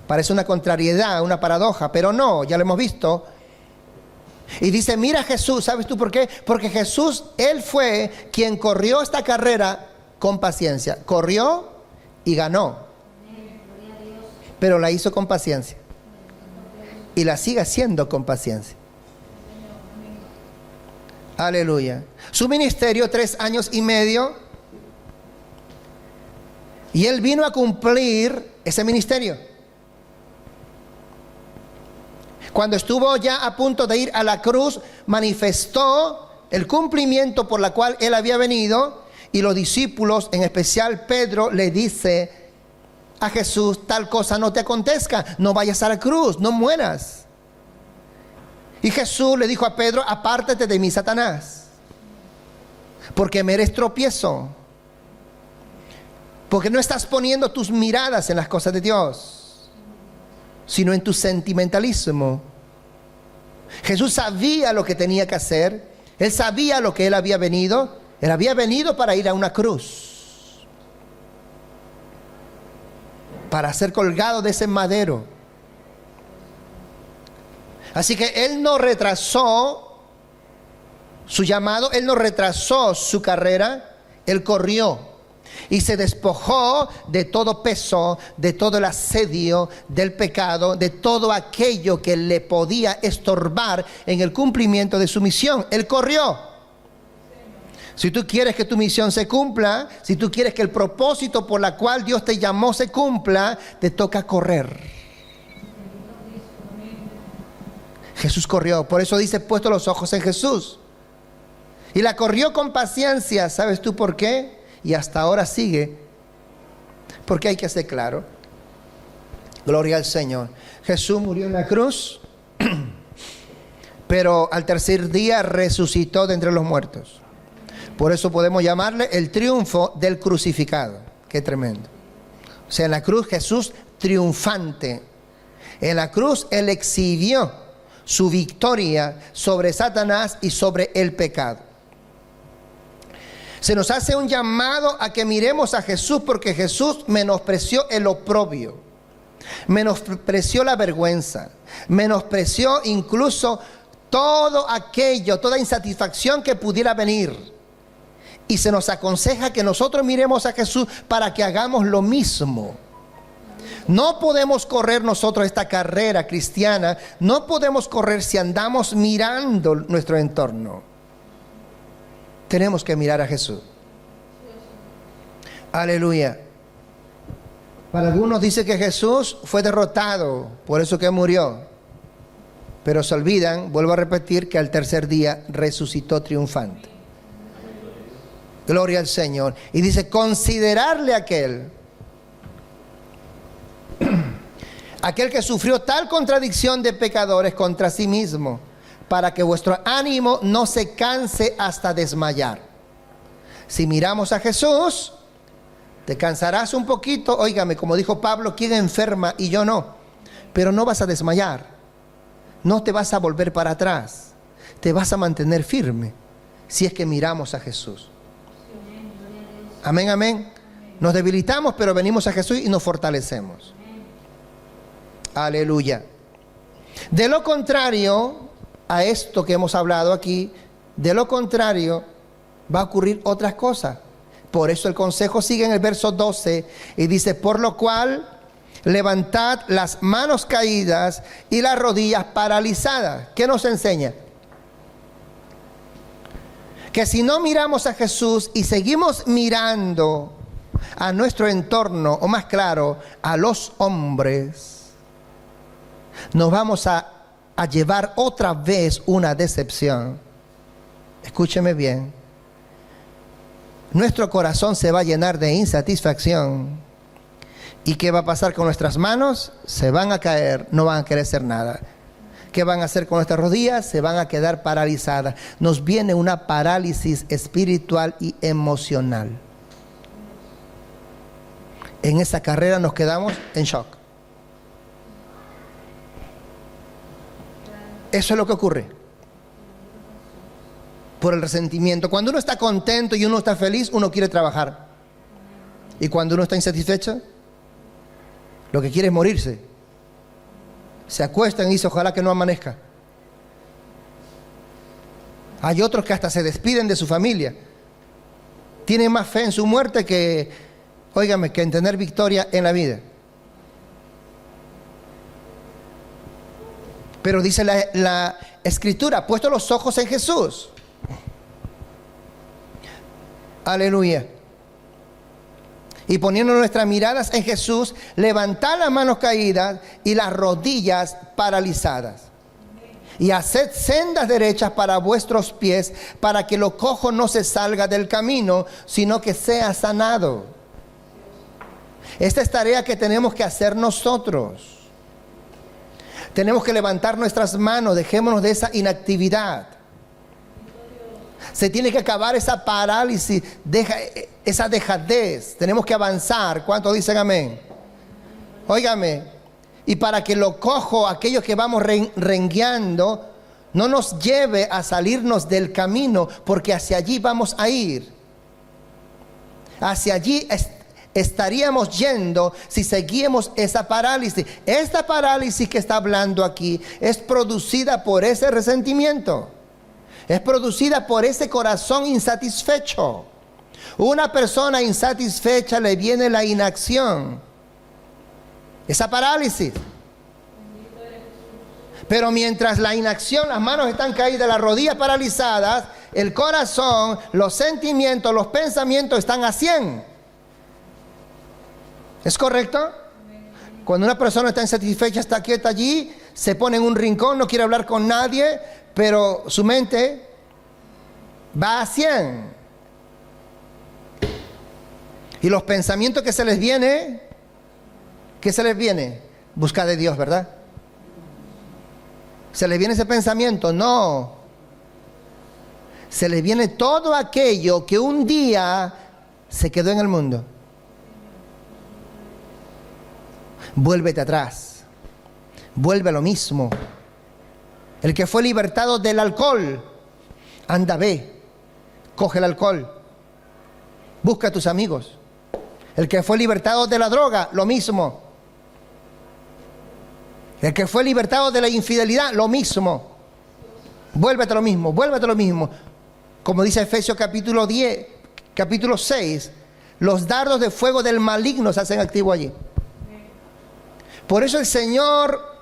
Parece una contrariedad, una paradoja, pero no, ya lo hemos visto. Y dice, mira Jesús, ¿sabes tú por qué? Porque Jesús, Él fue quien corrió esta carrera con paciencia. Corrió y ganó. Pero la hizo con paciencia. Y la sigue haciendo con paciencia. Aleluya. Su ministerio, 3 años y medio. Y Él vino a cumplir ese ministerio. Cuando estuvo ya a punto de ir a la cruz, manifestó el cumplimiento por la cual Él había venido. Y los discípulos, en especial Pedro, le dice a Jesús, tal cosa no te acontezca, no vayas a la cruz, no mueras. Y Jesús le dijo a Pedro, apártate de mí, Satanás, porque me eres tropiezo, porque no estás poniendo tus miradas en las cosas de Dios, sino en tu sentimentalismo. Jesús sabía lo que tenía que hacer, Él sabía lo que Él había venido. Él había venido para ir a una cruz, para ser colgado de ese madero. Así que Él no retrasó su llamado, Él no retrasó su carrera, Él corrió y se despojó de todo peso, de todo el asedio del pecado, de todo aquello que le podía estorbar en el cumplimiento de su misión. Él corrió. Si tú quieres que tu misión se cumpla, si tú quieres que el propósito por la cual Dios te llamó se cumpla, te toca correr. Jesús corrió, por eso dice, puesto los ojos en Jesús. Y la corrió con paciencia, ¿sabes tú por qué? Y hasta ahora sigue, porque hay que ser claro. Gloria al Señor. Jesús murió en la cruz, pero al tercer día resucitó de entre los muertos. Por eso podemos llamarle el triunfo del crucificado. Qué tremendo. O sea, en la cruz Jesús triunfante. En la cruz Él exhibió su victoria sobre Satanás y sobre el pecado. Se nos hace un llamado a que miremos a Jesús, porque Jesús menospreció el oprobio, menospreció la vergüenza, menospreció incluso todo aquello, toda insatisfacción que pudiera venir. Y se nos aconseja que nosotros miremos a Jesús para que hagamos lo mismo. No podemos correr nosotros esta carrera cristiana, no podemos correr si andamos mirando nuestro entorno. Tenemos que mirar a Jesús. Aleluya. Para algunos dice que Jesús fue derrotado, por eso que murió. Pero se olvidan, vuelvo a repetir, que al tercer día resucitó triunfante. Gloria al Señor. Y dice, considerarle aquel que sufrió tal contradicción de pecadores contra sí mismo, para que vuestro ánimo no se canse hasta desmayar. Si miramos a Jesús, te cansarás un poquito, óigame, como dijo Pablo, ¿quién enferma y yo no? Pero no vas a desmayar, no te vas a volver para atrás, te vas a mantener firme, si es que miramos a Jesús. Amén, amén. Nos debilitamos, pero venimos a Jesús y nos fortalecemos. Aleluya. De lo contrario a esto que hemos hablado aquí, de lo contrario va a ocurrir otras cosas. Por eso el consejo sigue en el verso 12 y dice, por lo cual levantad las manos caídas y las rodillas paralizadas. ¿Qué nos enseña? Que si no miramos a Jesús y seguimos mirando a nuestro entorno, o más claro, a los hombres, nos vamos a llevar otra vez una decepción. Escúcheme bien. Nuestro corazón se va a llenar de insatisfacción. ¿Y qué va a pasar con nuestras manos? Se van a caer, no van a querer hacer nada. ¿Qué van a hacer con nuestras rodillas? Se van a quedar paralizadas. Nos viene una parálisis espiritual y emocional. En esa carrera nos quedamos en shock. Eso es lo que ocurre. Por el resentimiento. Cuando uno está contento y uno está feliz, uno quiere trabajar. Y cuando uno está insatisfecho, lo que quiere es morirse. Se acuestan y dice, ojalá que no amanezca. Hay otros que hasta se despiden de su familia. Tienen más fe en su muerte que, óigame, que en tener victoria en la vida. Pero dice la Escritura, puesto los ojos en Jesús. Aleluya. Y poniendo nuestras miradas en Jesús, levantad las manos caídas y las rodillas paralizadas. Y haced sendas derechas para vuestros pies, para que lo cojo no se salga del camino, sino que sea sanado. Esta es tarea que tenemos que hacer nosotros. Tenemos que levantar nuestras manos, dejémonos de esa inactividad. Se tiene que acabar esa parálisis, esa dejadez. Tenemos que avanzar. ¿Cuántos dicen amén? Óigame, y para que lo cojo, aquellos que vamos rengueando, no nos lleve a salirnos del camino, porque hacia allí vamos a ir. Hacia allí estaríamos yendo si seguimos esa parálisis. Esta parálisis que está hablando aquí es producida por ese resentimiento. Es producida por ese corazón insatisfecho. Una persona insatisfecha le viene la inacción, esa parálisis. Pero mientras la inacción, las manos están caídas, las rodillas paralizadas, el corazón, los sentimientos, los pensamientos están a 100. ¿Es correcto? Cuando una persona está insatisfecha, está quieta allí, se pone en un rincón, no quiere hablar con nadie, pero su mente va a 100. Y los pensamientos que se les viene, ¿qué se les viene? Buscar de Dios, ¿verdad? ¿Se les viene ese pensamiento? No. Se les viene todo aquello que un día se quedó en el mundo. Vuélvete atrás. Vuelve a lo mismo. El que fue libertado del alcohol, anda, ve, coge el alcohol, busca a tus amigos. El que fue libertado de la droga, lo mismo. El que fue libertado de la infidelidad, lo mismo. Vuélvete a lo mismo, vuélvete a lo mismo. Como dice Efesios capítulo 10, capítulo 6, los dardos de fuego del maligno se hacen activos allí. Por eso el Señor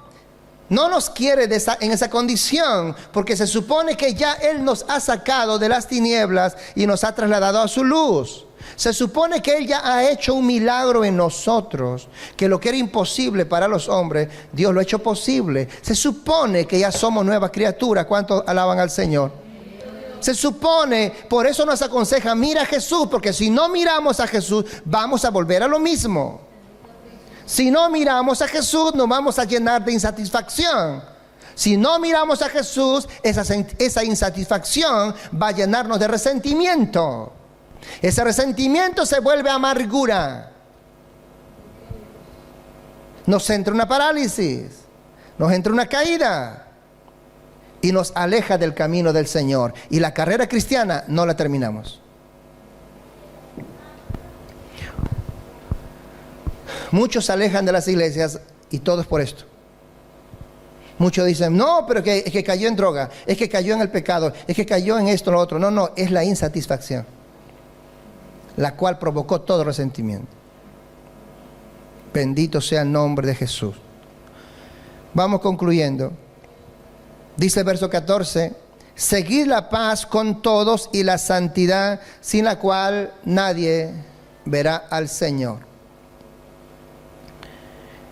no nos quiere en esa condición, porque se supone que ya Él nos ha sacado de las tinieblas y nos ha trasladado a su luz. Se supone que Él ya ha hecho un milagro en nosotros, que lo que era imposible para los hombres, Dios lo ha hecho posible. Se supone que ya somos nuevas criaturas. ¿Cuántos alaban al Señor? Se supone, por eso nos aconseja, mira a Jesús, porque si no miramos a Jesús, vamos a volver a lo mismo. Si no miramos a Jesús, nos vamos a llenar de insatisfacción. Si no miramos a Jesús, esa insatisfacción va a llenarnos de resentimiento. Ese resentimiento se vuelve amargura. Nos entra una parálisis, nos entra una caída y nos aleja del camino del Señor. Y la carrera cristiana no la terminamos. Muchos se alejan de las iglesias y todo es por esto. Muchos dicen, no, pero es que cayó en droga, es que cayó en el pecado, es que cayó en esto, lo otro. No, no, es la insatisfacción, la cual provocó todo resentimiento. Bendito sea el nombre de Jesús. Vamos concluyendo. Dice el verso 14, seguid la paz con todos y la santidad, sin la cual nadie verá al Señor.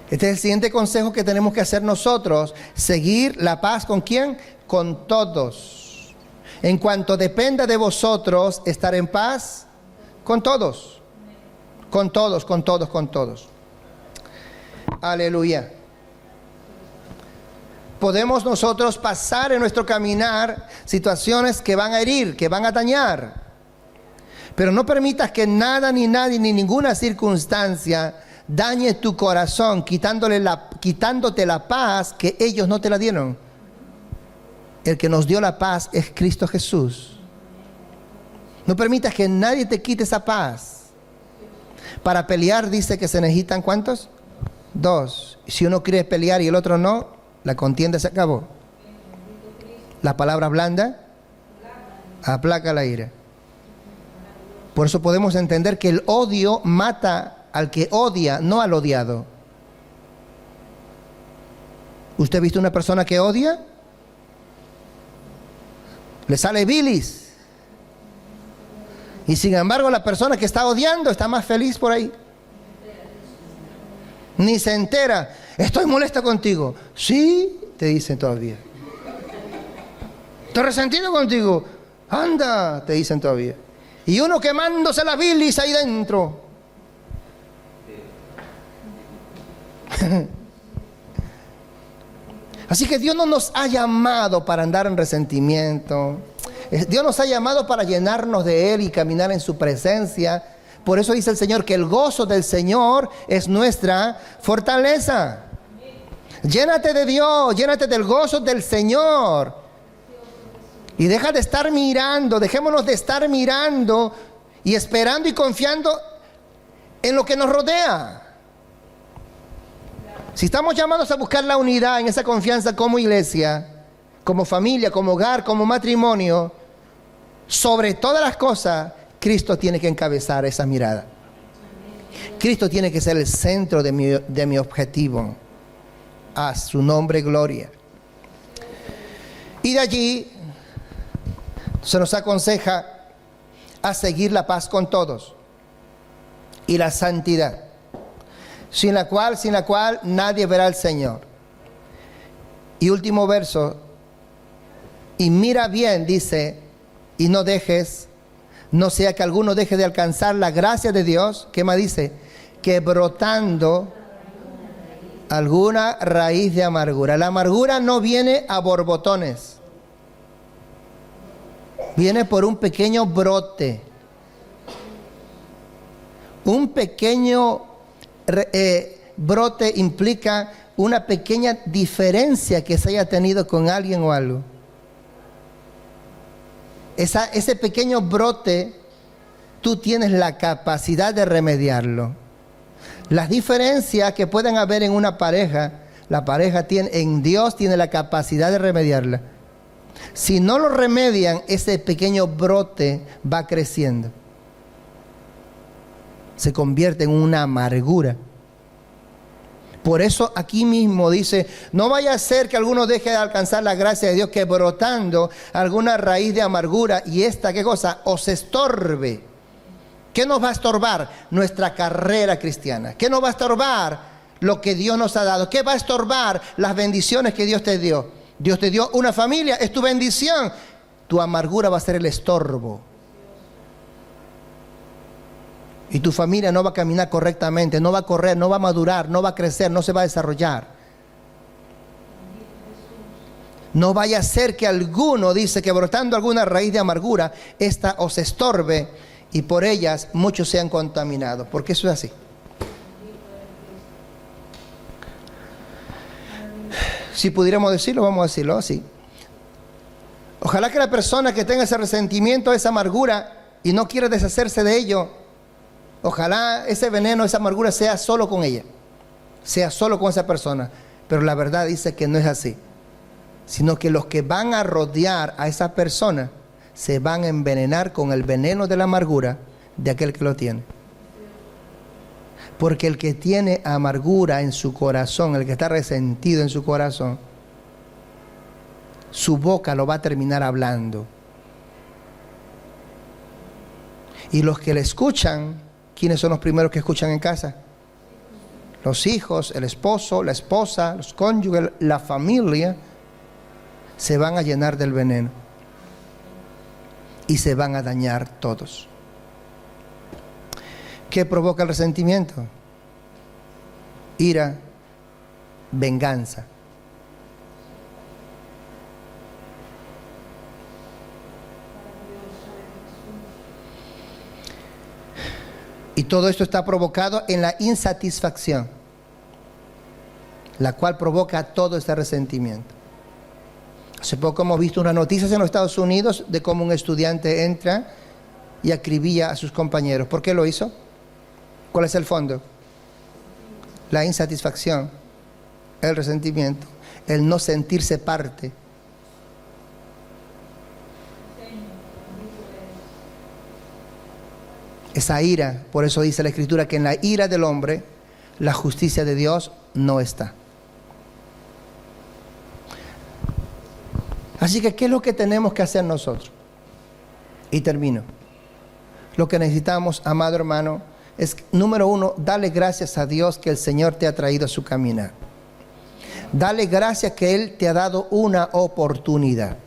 Este es el siguiente consejo que tenemos que hacer nosotros. Seguir la paz ¿con quién? Con todos. En cuanto dependa de vosotros, estar en paz con todos. Con todos, con todos, con todos. Aleluya. Podemos nosotros pasar en nuestro caminar situaciones que van a herir, que van a dañar. Pero no permitas que nada, ni nadie, ni ninguna circunstancia dañe tu corazón, quitándote la paz que ellos no te la dieron. El que nos dio la paz es Cristo Jesús. No permitas que nadie te quite esa paz. Para pelear dice que se necesitan ¿cuántos? 2. Si uno quiere pelear y el otro no, la contienda se acabó. La palabra blanda aplaca la ira. Por eso podemos entender que el odio mata al que odia, no al odiado. ¿Usted ha visto una persona que odia? Le sale bilis. Y sin embargo la persona que está odiando está más feliz por ahí. Ni se entera. Estoy molesta contigo. Sí, te dicen todavía. Estoy resentido contigo. Anda, te dicen todavía. Y uno quemándose la bilis ahí dentro. Así que Dios no nos ha llamado para andar en resentimiento. Dios nos ha llamado para llenarnos de Él y caminar en su presencia. Por eso dice el Señor que el gozo del Señor es nuestra fortaleza. Llénate de Dios, llénate del gozo del Señor. Y deja de estar mirando, dejémonos de estar mirando y esperando y confiando en lo que nos rodea. Si estamos llamados a buscar la unidad en esa confianza como iglesia, como familia, como hogar, como matrimonio, sobre todas las cosas, Cristo tiene que encabezar esa mirada. Cristo tiene que ser el centro de mi objetivo. A su nombre gloria. Y de allí se nos aconseja a seguir la paz con todos y la santidad, sin la cual nadie verá al Señor. Y último verso, y mira bien, dice, y no dejes, no sea que alguno deje de alcanzar la gracia de Dios. ¿Qué más dice? Que brotando alguna raíz de amargura. La amargura no viene a borbotones, viene por un pequeño brote. Un pequeño brote implica una pequeña diferencia que se haya tenido con alguien o algo. Ese pequeño brote, tú tienes la capacidad de remediarlo. Las diferencias que pueden haber en una pareja, la pareja en Dios tiene la capacidad de remediarla. Si no lo remedian, ese pequeño brote va creciendo. Se convierte en una amargura. Por eso aquí mismo dice, no vaya a ser que alguno deje de alcanzar la gracia de Dios, que brotando alguna raíz de amargura, y esta, ¿qué cosa? Os estorbe. ¿Qué nos va a estorbar? Nuestra carrera cristiana. ¿Qué nos va a estorbar? Lo que Dios nos ha dado. ¿Qué va a estorbar? Las bendiciones que Dios te dio. Dios te dio una familia, es tu bendición. Tu amargura va a ser el estorbo. Y tu familia no va a caminar correctamente, no va a correr, no va a madurar, no va a crecer, no se va a desarrollar. No vaya a ser que alguno, dice, que brotando alguna raíz de amargura, esta os estorbe y por ellas muchos sean contaminados. Porque eso es así. Si pudiéramos decirlo, vamos a decirlo así. Ojalá que la persona que tenga ese resentimiento, esa amargura y no quiere deshacerse de ello, ojalá ese veneno, esa amargura sea solo con ella, sea solo con esa persona. Pero la verdad dice que no es así, sino que los que van a rodear a esa persona se van a envenenar con el veneno de la amargura de aquel que lo tiene. Porque el que tiene amargura en su corazón, el que está resentido en su corazón, su boca lo va a terminar hablando. Y los que le escuchan, ¿quiénes son los primeros que escuchan en casa? Los hijos, el esposo, la esposa, los cónyuges, la familia, se van a llenar del veneno. Y se van a dañar todos. ¿Qué provoca el resentimiento? Ira, venganza. Y todo esto está provocado en la insatisfacción, la cual provoca todo este resentimiento. Hace poco hemos visto unas noticias en los Estados Unidos de cómo un estudiante entra y acribilla a sus compañeros. ¿Por qué lo hizo? ¿Cuál es el fondo? La insatisfacción, el resentimiento, el no sentirse parte. esa ira. Por eso dice la Escritura que en la ira del hombre la justicia de Dios no está. Así que, ¿qué es lo que tenemos que hacer nosotros? Y termino. Lo que necesitamos, amado hermano, es, número uno, dale gracias a Dios que el Señor te ha traído a su caminar. Dale gracias que Él te ha dado una oportunidad.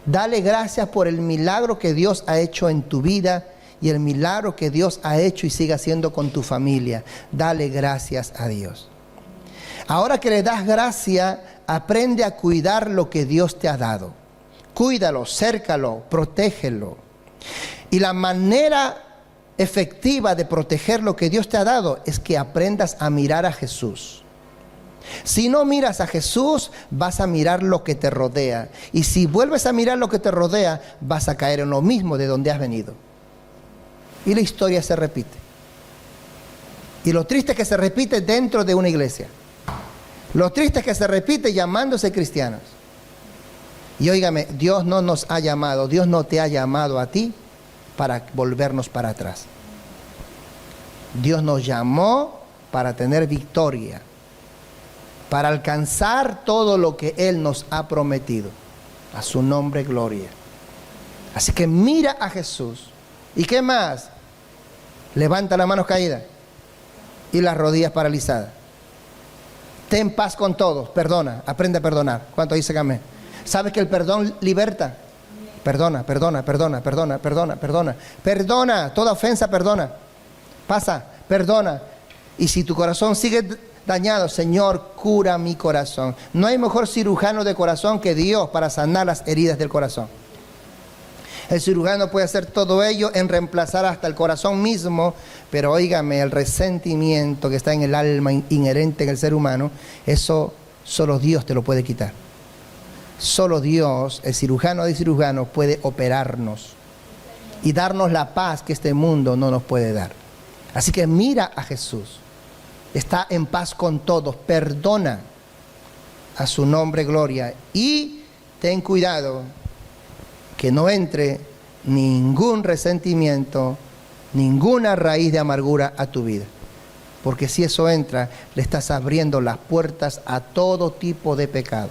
Dale gracias por el milagro que Dios ha hecho en tu vida y el milagro que Dios ha hecho y sigue haciendo con tu familia. Dale gracias a Dios. Ahora que le das gracia, aprende a cuidar lo que Dios te ha dado. Cuídalo, cércalo, protégelo. Y la manera efectiva de proteger lo que Dios te ha dado es que aprendas a mirar a Jesús. Si no miras a Jesús, vas a mirar lo que te rodea. Y si vuelves a mirar lo que te rodea, vas a caer en lo mismo de donde has venido. Y la historia se repite. Y lo triste es que se repite dentro de una iglesia. Lo triste es que se repite llamándose cristianos. Y óigame, Dios no nos ha llamado, Dios no te ha llamado a ti para volvernos para atrás. Dios nos llamó para tener victoria, para alcanzar todo lo que Él nos ha prometido. A su nombre, gloria. Así que mira a Jesús. ¿Y qué más? Levanta las manos caídas y las rodillas paralizadas. Ten paz con todos, perdona, aprende a perdonar. ¿Cuánto dice amén? ¿Sabes que el perdón liberta? Perdona, perdona, perdona, perdona, perdona, perdona. Perdona, toda ofensa perdona. Pasa, perdona. Y si tu corazón sigue dañado, Señor, cura mi corazón. No hay mejor cirujano de corazón que Dios para sanar las heridas del corazón. El cirujano puede hacer todo ello en reemplazar hasta el corazón mismo, pero óigame, el resentimiento que está en el alma inherente en el ser humano, eso solo Dios te lo puede quitar. Solo Dios, el cirujano de cirujanos, puede operarnos y darnos la paz que este mundo no nos puede dar. Así que mira a Jesús. Está en paz con todos, perdona, a su nombre gloria, y ten cuidado que no entre ningún resentimiento, ninguna raíz de amargura a tu vida, porque si eso entra, le estás abriendo las puertas a todo tipo de pecado.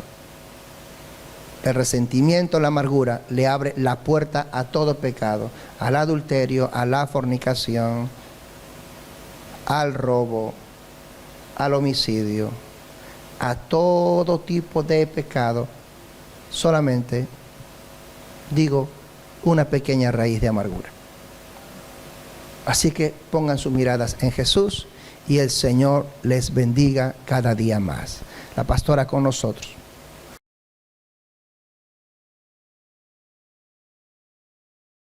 El resentimiento, la amargura, le abre la puerta a todo pecado, al adulterio, a la fornicación, al robo, al homicidio, a todo tipo de pecado. Solamente, digo, una pequeña raíz de amargura. Así que pongan sus miradas en Jesús y el Señor les bendiga cada día más. La pastora con nosotros.